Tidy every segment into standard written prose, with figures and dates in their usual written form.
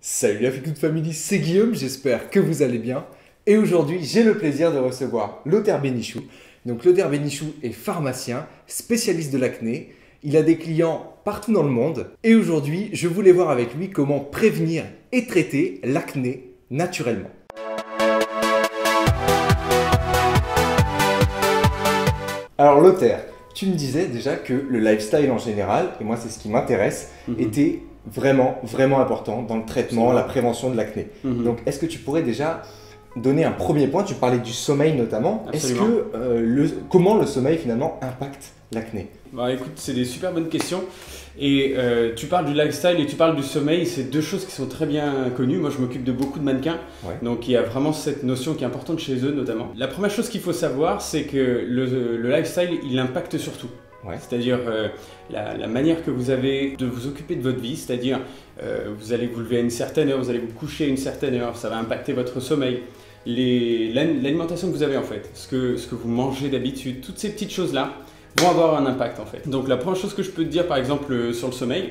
Salut la toute famille, c'est Guillaume, j'espère que vous allez bien. Et aujourd'hui, j'ai le plaisir de recevoir Lothar Bénichou. Donc Lothar Bénichou est pharmacien, spécialiste de l'acné. Il a des clients partout dans le monde. Et aujourd'hui, je voulais voir avec lui comment prévenir et traiter l'acné naturellement. Alors Lothar, tu me disais déjà que le lifestyle en général, et moi c'est ce qui m'intéresse, était vraiment important dans le traitement, la prévention de l'acné. Donc, est-ce que tu pourrais déjà donner un premier point? Tu parlais du sommeil notamment. Absolument. Est-ce que comment le sommeil finalement impacte l'acné? Bah écoute, c'est des super bonnes questions. Et tu parles du lifestyle et tu parles du sommeil, c'est deux choses qui sont très bien connues. Moi, je m'occupe de beaucoup de mannequins, donc il y a vraiment cette notion qui est importante chez eux notamment. La première chose qu'il faut savoir, c'est que le lifestyle, il impacte sur tout. C'est-à-dire la manière que vous avez de vous occuper de votre vie, c'est-à-dire vous allez vous lever à une certaine heure, vous allez vous coucher à une certaine heure, ça va impacter votre sommeil, l'alimentation que vous avez en fait, ce que vous mangez d'habitude, toutes ces petites choses-là vont avoir un impact en fait. Donc la première chose que je peux te dire par exemple sur le sommeil,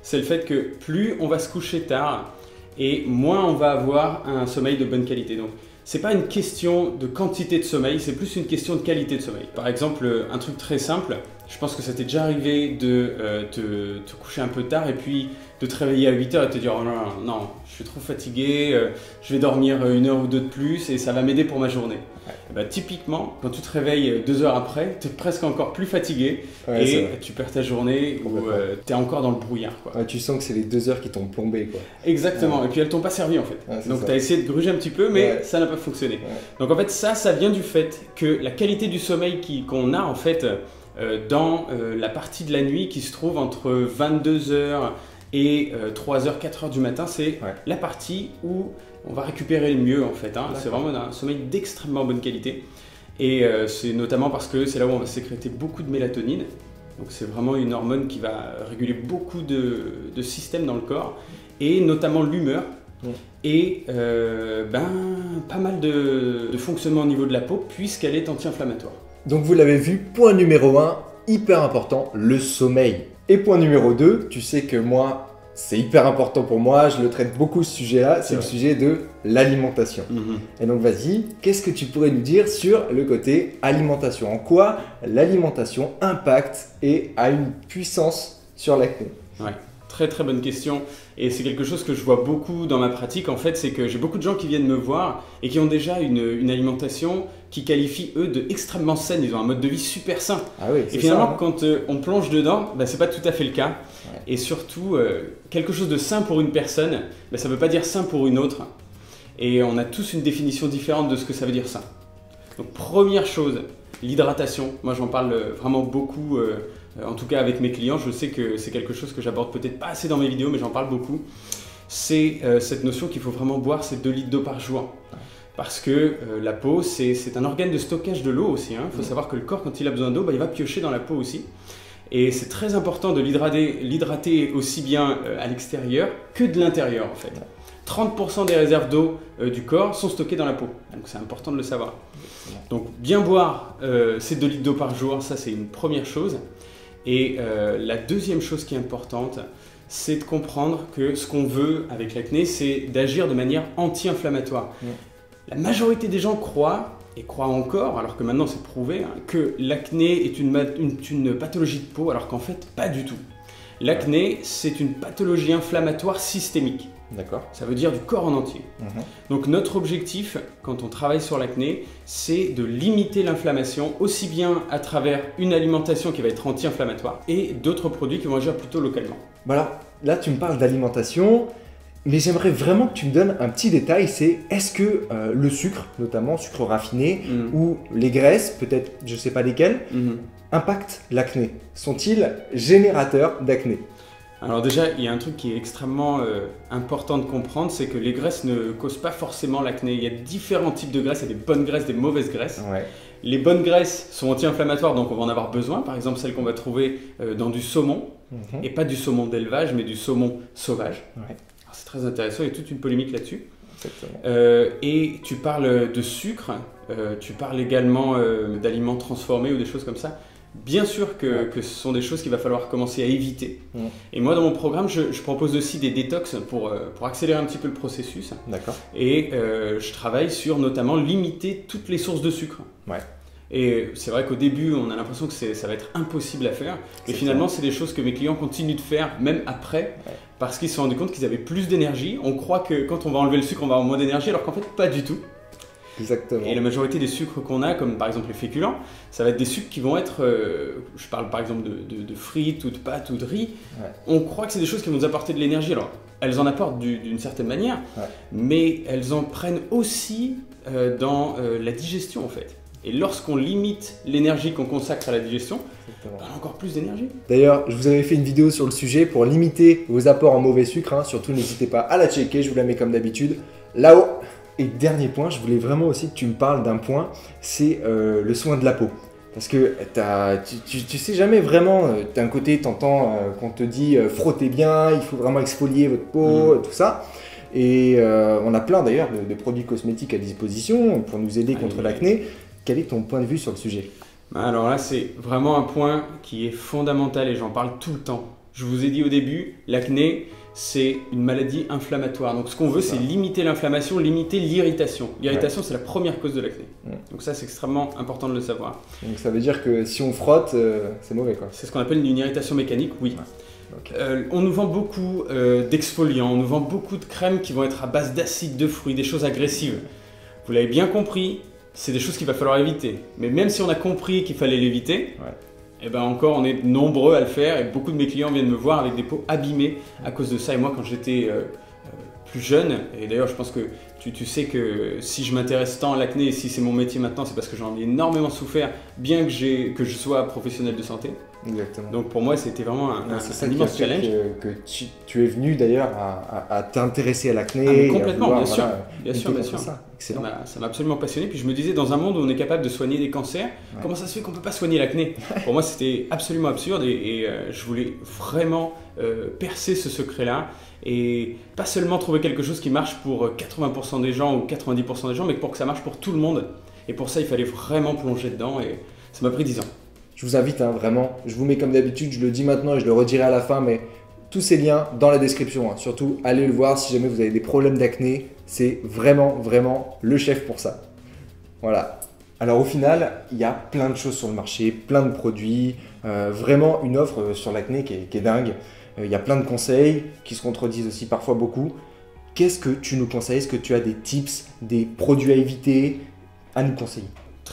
c'est le fait que plus on va se coucher tard et moins on va avoir un sommeil de bonne qualité. Donc c'est pas une question de quantité de sommeil, c'est plus une question de qualité de sommeil. Par exemple, un truc très simple, je pense que ça t'est déjà arrivé de te coucher un peu tard et puis de te réveiller à 8 heures et te dire oh non, je suis trop fatigué, je vais dormir une heure ou deux de plus et ça va m'aider pour ma journée. Et bah, typiquement, quand tu te réveilles 2 heures après, tu es presque encore plus fatigué et tu perds ta journée ou tu es encore dans le brouillard. Quoi. Tu sens que c'est les 2 heures qui t'ont plombé. Quoi. Exactement, et puis elles t'ont pas servi en fait. Donc tu as essayé de gruger un petit peu, mais ça n'a pas fonctionné. Donc en fait, ça vient du fait que la qualité du sommeil qu'on a en fait dans la partie de la nuit qui se trouve entre 22 heures et 3 heures, 4 heures du matin, c'est la partie où on va récupérer le mieux en fait. C'est vraiment un sommeil d'extrêmement bonne qualité. Et c'est notamment parce que c'est là où on va sécréter beaucoup de mélatonine. Donc c'est vraiment une hormone qui va réguler beaucoup de systèmes dans le corps, et notamment l'humeur. Et pas mal de fonctionnement au niveau de la peau puisqu'elle est anti-inflammatoire. Donc vous l'avez vu, point numéro 1, hyper important, le sommeil. Et point numéro 2, tu sais que moi, c'est hyper important pour moi, je le traite beaucoup ce sujet-là, c'est le sujet de l'alimentation. Et donc vas-y, qu'est-ce que tu pourrais nous dire sur le côté alimentation? En quoi l'alimentation impacte et a une puissance sur l'acné? Très très bonne question, et c'est quelque chose que je vois beaucoup dans ma pratique en fait, c'est que j'ai beaucoup de gens qui viennent me voir et qui ont déjà une alimentation qui qualifie eux de extrêmement saine, ils ont un mode de vie super sain. Et finalement quand on plonge dedans, c'est pas tout à fait le cas. Et surtout, quelque chose de sain pour une personne, ça ne veut pas dire sain pour une autre, et on a tous une définition différente de ce que ça veut dire sain. Donc première chose, l'hydratation, moi j'en parle vraiment beaucoup. En tout cas avec mes clients, je sais que c'est quelque chose que j'aborde peut-être pas assez dans mes vidéos, mais j'en parle beaucoup. C'est cette notion qu'il faut vraiment boire ces 2 litres d'eau par jour. Parce que la peau, c'est un organe de stockage de l'eau aussi. Il faut savoir que le corps, quand il a besoin d'eau, il va piocher dans la peau aussi. Et c'est très important de l'hydrater aussi bien à l'extérieur que de l'intérieur en fait. 30% des réserves d'eau du corps sont stockées dans la peau. Donc c'est important de le savoir. Donc bien boire ces 2 litres d'eau par jour, ça c'est une première chose. Et la deuxième chose qui est importante, c'est de comprendre que ce qu'on veut avec l'acné, c'est d'agir de manière anti-inflammatoire. La majorité des gens croient, et croient encore, alors que maintenant c'est prouvé, que l'acné est une pathologie de peau, alors qu'en fait pas du tout. L'acné, c'est une pathologie inflammatoire systémique. Ça veut dire du corps en entier. Donc notre objectif, quand on travaille sur l'acné, c'est de limiter l'inflammation, aussi bien à travers une alimentation qui va être anti-inflammatoire et d'autres produits qui vont agir plutôt localement. Alors là, tu me parles d'alimentation, mais j'aimerais vraiment que tu me donnes un petit détail, c'est est-ce que le sucre, notamment sucre raffiné, ou les graisses, peut-être je ne sais pas lesquelles, impactent l'acné? Sont-ils générateurs d'acné? Alors déjà, il y a un truc qui est extrêmement important de comprendre, c'est que les graisses ne causent pas forcément l'acné. Il y a différents types de graisses, il y a des bonnes graisses, des mauvaises graisses. Les bonnes graisses sont anti-inflammatoires, donc on va en avoir besoin. Par exemple, celles qu'on va trouver dans du saumon, et pas du saumon d'élevage, mais du saumon sauvage. C'est très intéressant, il y a toute une polémique là-dessus. Et tu parles de sucre, tu parles également d'aliments transformés ou des choses comme ça. Bien sûr que ce sont des choses qu'il va falloir commencer à éviter. Et moi, dans mon programme, je propose aussi des détox pour accélérer un petit peu le processus. D'accord. Et je travaille sur notamment limiter toutes les sources de sucre. Ouais. Et c'est vrai qu'au début, on a l'impression que ça va être impossible à faire. Mais finalement, c'est des choses que mes clients continuent de faire même après, parce qu'ils se sont rendus compte qu'ils avaient plus d'énergie. On croit que quand on va enlever le sucre, on va avoir moins d'énergie, alors qu'en fait, pas du tout. Exactement. Et la majorité des sucres qu'on a, comme par exemple les féculents, ça va être des sucres qui vont être, je parle par exemple de frites ou de pâtes ou de riz, on croit que c'est des choses qui vont nous apporter de l'énergie. Alors, elles en apportent d'une certaine manière, mais elles en prennent aussi dans la digestion en fait. Et lorsqu'on limite l'énergie qu'on consacre à la digestion, on a encore plus d'énergie. D'ailleurs, je vous avais fait une vidéo sur le sujet pour limiter vos apports en mauvais sucre, hein. Surtout n'hésitez pas à la checker, je vous la mets comme d'habitude là-haut. Et dernier point, je voulais vraiment aussi que tu me parles d'un point, c'est le soin de la peau. Parce que tu sais jamais vraiment, d'un côté tu entends qu'on te dit frottez bien, il faut vraiment exfolier votre peau, tout ça. Et on a plein d'ailleurs de produits cosmétiques à disposition pour nous aider contre l'acné. Quel est ton point de vue sur le sujet? Alors là, c'est vraiment un point qui est fondamental et j'en parle tout le temps. Je vous ai dit au début, l'acné, c'est une maladie inflammatoire. Donc ce qu'on veut, c'est limiter l'inflammation, limiter l'irritation. L'irritation, c'est la première cause de l'acné. Donc ça, c'est extrêmement important de le savoir. Donc ça veut dire que si on frotte, c'est mauvais quoi. C'est ce qu'on appelle une irritation mécanique, oui. On nous vend beaucoup d'exfoliants, on nous vend beaucoup de crèmes qui vont être à base d'acides de fruits, des choses agressives. Vous l'avez bien compris, c'est des choses qu'il va falloir éviter. Mais même si on a compris qu'il fallait l'éviter, et ben encore on est nombreux à le faire et beaucoup de mes clients viennent me voir avec des peaux abîmées à cause de ça. Et moi quand j'étais plus jeune, et d'ailleurs je pense que tu sais que si je m'intéresse tant à l'acné et si c'est mon métier maintenant, c'est parce que j'en ai énormément souffert, bien que je sois professionnel de santé. Exactement. Donc pour moi c'était vraiment un immense challenge. Que tu es venu d'ailleurs à t'intéresser à l'acné. Complètement, vouloir, bien sûr. Ça m'a absolument passionné. Puis je me disais, dans un monde où on est capable de soigner des cancers, comment ça se fait qu'on ne peut pas soigner l'acné? Pour moi c'était absolument absurde et je voulais vraiment percer ce secret-là. Et pas seulement trouver quelque chose qui marche pour 80% des gens ou 90% des gens, mais pour que ça marche pour tout le monde. Et pour ça, il fallait vraiment plonger dedans et ça m'a pris 10 ans. Je vous invite vraiment, je vous mets comme d'habitude, je le dis maintenant et je le redirai à la fin, mais tous ces liens dans la description. Surtout, allez le voir si jamais vous avez des problèmes d'acné, c'est vraiment le chef pour ça. Voilà. Alors au final, il y a plein de choses sur le marché, plein de produits, vraiment une offre sur l'acné qui est dingue. Il y a plein de conseils qui se contredisent aussi parfois beaucoup. Qu'est-ce que tu nous conseilles? Est-ce que tu as des tips, des produits à éviter à nous conseiller?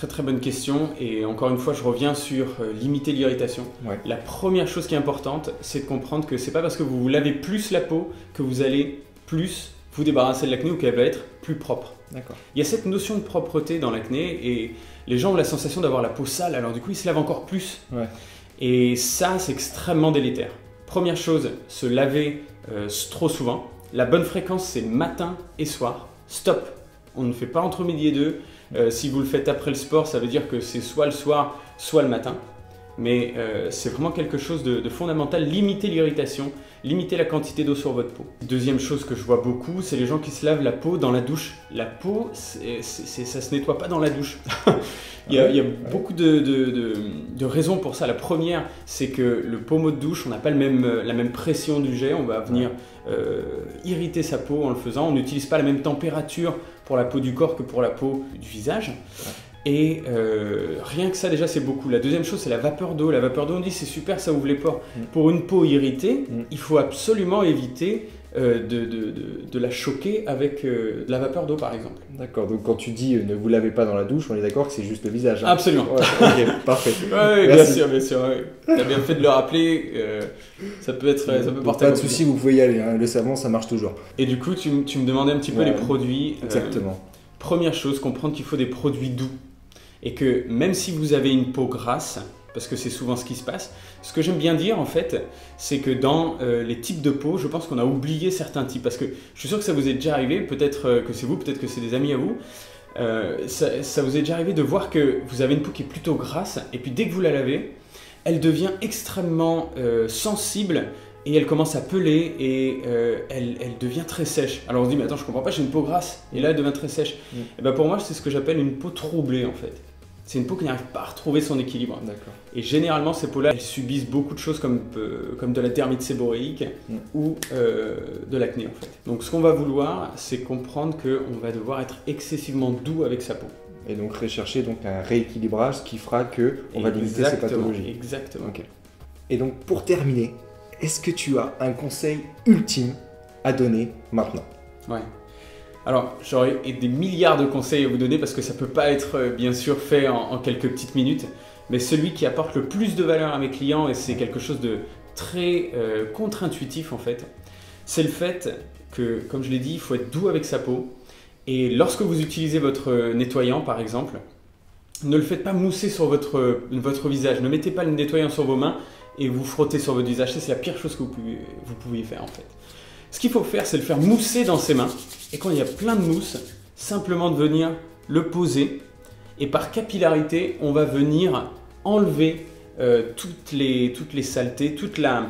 Très bonne question et encore une fois je reviens sur limiter l'irritation. La première chose qui est importante, c'est de comprendre que c'est pas parce que vous lavez plus la peau que vous allez plus vous débarrasser de l'acné ou qu'elle va être plus propre. Il y a cette notion de propreté dans l'acné et les gens ont la sensation d'avoir la peau sale, alors du coup ils se lavent encore plus. Et ça c'est extrêmement délétère. Première chose, se laver trop souvent. La bonne fréquence c'est matin et soir. Stop, on ne fait pas entre midi et deux. Si vous le faites après le sport, ça veut dire que c'est soit le soir, soit le matin. Mais c'est vraiment quelque chose de fondamental. Limiter l'irritation, limiter la quantité d'eau sur votre peau. Deuxième chose que je vois beaucoup, c'est les gens qui se lavent la peau dans la douche. La peau, ça se nettoie pas dans la douche. Il y a beaucoup de raisons pour ça. La première, c'est que le pommeau de douche, on n'a pas la même pression du jet. On va venir irriter sa peau en le faisant. On n'utilise pas la même température pour la peau du corps que pour la peau du visage. Et rien que ça déjà c'est beaucoup. La deuxième chose c'est la vapeur d'eau. La vapeur d'eau on dit c'est super, ça ouvre les pores. Pour une peau irritée, il faut absolument éviter de la choquer avec de la vapeur d'eau par exemple. D'accord, donc quand tu dis ne vous lavez pas dans la douche, on est d'accord que c'est juste le visage. Absolument. Ok, parfait. Bien sûr. Tu as bien fait de le rappeler, ça peut porter pas de souci, vous pouvez y aller, hein. Le savon ça marche toujours. Et du coup tu me demandais un petit peu les produits. Exactement. Première chose, comprendre qu'il faut des produits doux. Et que même si vous avez une peau grasse, parce que c'est souvent ce qui se passe, ce que j'aime bien dire en fait, c'est que dans les types de peau, je pense qu'on a oublié certains types. Parce que je suis sûr que ça vous est déjà arrivé, peut-être que c'est vous, peut-être que c'est des amis à vous, ça vous est déjà arrivé de voir que vous avez une peau qui est plutôt grasse, et puis dès que vous la lavez, elle devient extrêmement sensible, et elle commence à peler et elle devient très sèche. Alors on se dit mais attends je comprends pas, j'ai une peau grasse et là elle devient très sèche. Et ben pour moi c'est ce que j'appelle une peau troublée en fait. c'est une peau qui n'arrive pas à retrouver son équilibre. D'accord. Et généralement, ces peaux-là, elles subissent beaucoup de choses comme de la dermite séborréique ou de l'acné en fait. Donc ce qu'on va vouloir, c'est comprendre qu'on va devoir être excessivement doux avec sa peau. Et donc rechercher donc un rééquilibrage qui fera qu'on va limiter ces pathologies. Exactement. Okay. Et donc pour terminer, est-ce que tu as un conseil ultime à donner maintenant? Ouais. Alors, j'aurais des milliards de conseils à vous donner parce que ça ne peut pas être bien sûr fait en quelques petites minutes, mais celui qui apporte le plus de valeur à mes clients, et c'est quelque chose de très contre-intuitif en fait, c'est le fait que, comme je l'ai dit, il faut être doux avec sa peau, et lorsque vous utilisez votre nettoyant par exemple, ne le faites pas mousser sur votre visage, ne mettez pas le nettoyant sur vos mains et vous frottez sur votre visage, c'est la pire chose que vous pouvez faire en fait. Ce qu'il faut faire, c'est le faire mousser dans ses mains. Et quand il y a plein de mousse, simplement de venir le poser. Et par capillarité, on va venir enlever toutes les saletés, toute la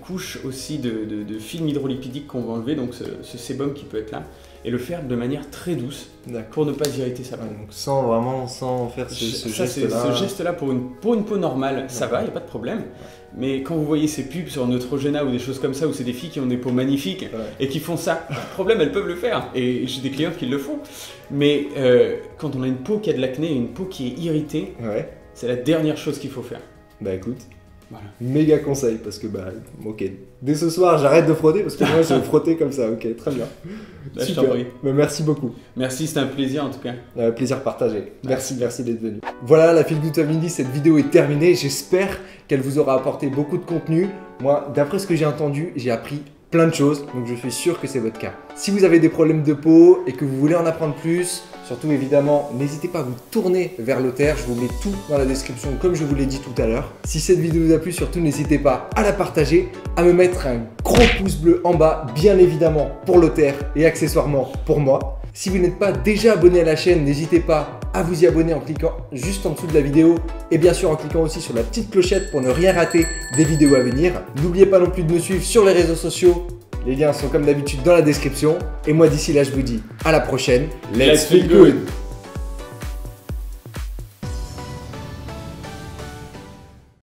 couche aussi de film hydrolipidique qu'on va enlever, donc ce sébum qui peut être là, et le faire de manière très douce pour ne pas irriter sa peau. Donc sans faire ce geste-là. Ce geste-là pour une peau normale, ça va, il n'y a pas de problème. Mais quand vous voyez ces pubs sur Neutrogena ou des choses comme ça, où c'est des filles qui ont des peaux magnifiques et qui font ça, pas de problème, elles peuvent le faire. Et j'ai des clients qui le font. Mais quand on a une peau qui a de l'acné et une peau qui est irritée, c'est la dernière chose qu'il faut faire. Bah écoute, voilà. Méga conseil parce que ok, dès ce soir j'arrête de frotter parce que moi je vais frotter comme ça, ok, très bien. Bah, super, mais merci beaucoup. Merci, c'était un plaisir en tout cas. Plaisir partagé, merci d'être venu. Voilà, la Feel Good Family, cette vidéo est terminée, j'espère qu'elle vous aura apporté beaucoup de contenu. Moi, d'après ce que j'ai entendu, j'ai appris plein de choses, donc je suis sûr que c'est votre cas. Si vous avez des problèmes de peau et que vous voulez en apprendre plus, surtout évidemment, n'hésitez pas à vous tourner vers l'Other, je vous mets tout dans la description comme je vous l'ai dit tout à l'heure. Si cette vidéo vous a plu, surtout n'hésitez pas à la partager, à me mettre un gros pouce bleu en bas, bien évidemment pour l'Other et accessoirement pour moi. Si vous n'êtes pas déjà abonné à la chaîne, n'hésitez pas à vous y abonner en cliquant juste en dessous de la vidéo et bien sûr en cliquant aussi sur la petite clochette pour ne rien rater des vidéos à venir. N'oubliez pas non plus de me suivre sur les réseaux sociaux, les liens sont comme d'habitude dans la description. Et moi d'ici là je vous dis à la prochaine, let's feel good!